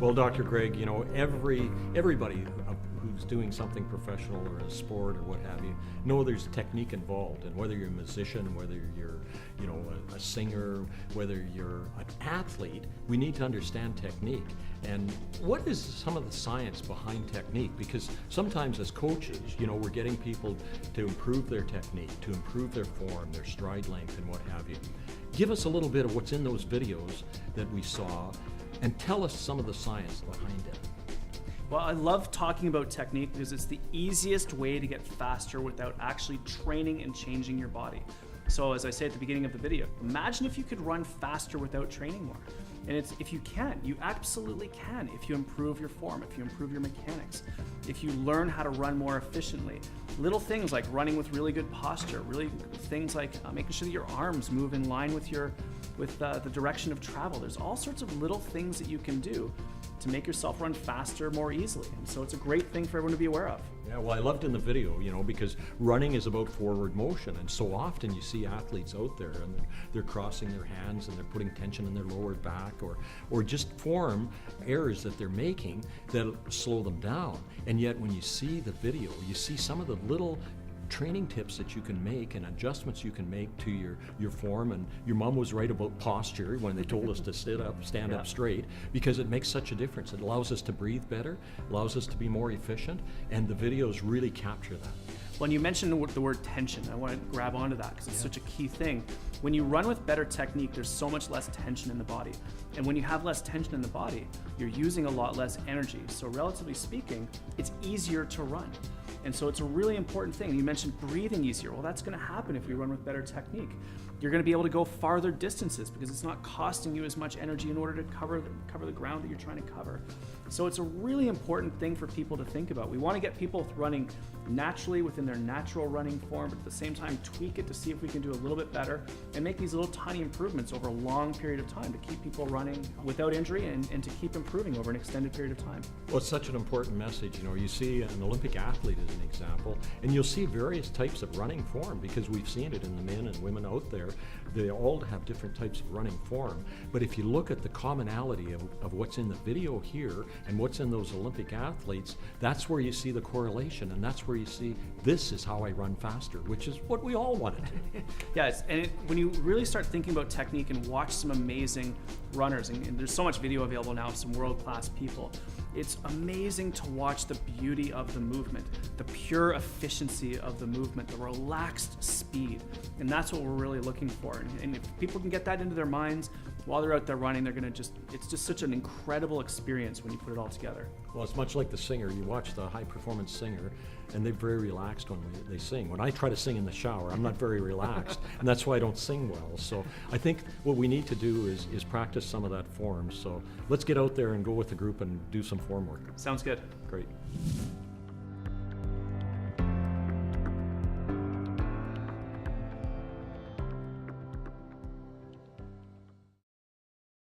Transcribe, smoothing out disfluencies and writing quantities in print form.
Well, Dr. Greg, everybody who's doing something professional or a sport or what have you, know there's technique involved. And whether you're a musician, whether you're, a singer, whether you're an athlete, we need to understand technique. And what is some of the science behind technique? Because sometimes as coaches, we're getting people to improve their technique, to improve their form, their stride length, and what have you. Give us a little bit of what's in those videos that we saw, and tell us some of the science behind it. Well, I love talking about technique because it's the easiest way to get faster without actually training and changing your body. So as I say at the beginning of the video, imagine if you could run faster without training more. And if you can, you absolutely can if you improve your form, if you improve your mechanics, if you learn how to run more efficiently. Little things like running with really good posture, really things like making sure that your arms move in line with the direction of travel. There's all sorts of little things that you can do to make yourself run faster more easily. And so it's a great thing for everyone to be aware of. Yeah, well, I loved in the video, because running is about forward motion, and so often you see athletes out there and they're crossing their hands and they're putting tension in their lower back or just form errors that they're making that slow them down. And yet when you see the video, you see some of the little training tips that you can make and adjustments you can make to your form. And your mom was right about posture when they told us to stand up straight, because it makes such a difference. It allows us to breathe better, allows us to be more efficient, and the videos really capture that. When you mentioned the word tension, I want to grab onto that because it's such a key thing. When you run with better technique, there's so much less tension in the body. And when you have less tension in the body, you're using a lot less energy. So relatively speaking, it's easier to run. And so it's a really important thing. You mentioned breathing easier. Well, that's going to happen if you run with better technique. You're going to be able to go farther distances because it's not costing you as much energy in order to cover the ground that you're trying to cover. So it's a really important thing for people to think about. We want to get people running naturally within their natural running form, but at the same time tweak it to see if we can do a little bit better and make these little tiny improvements over a long period of time to keep people running without injury and to keep improving over an extended period of time. Well, it's such an important message. You see an Olympic athlete as an example, and you'll see various types of running form because we've seen it in the men and women out there. They all have different types of running form. But if you look at the commonality of what's in the video here and what's in those Olympic athletes, that's where you see the correlation, and that's where you see this is how I run faster, which is what we all wanted. Yes, and when you really start thinking about technique and watch some amazing runners, and there's so much video available now of some world-class people, it's amazing to watch the beauty of the movement, the pure efficiency of the movement, the relaxed speed, and that's what we're really looking for. And if people can get that into their minds while they're out there running, it's just such an incredible experience when you put it all together. Well, it's much like the singer. You watch the high-performance singer, and they're very relaxed when they sing. When I try to sing in the shower, I'm not very relaxed, and that's why I don't sing well. So I think what we need to do is practice some of that form. So let's get out there and go with the group and do some form work. Sounds good. Great.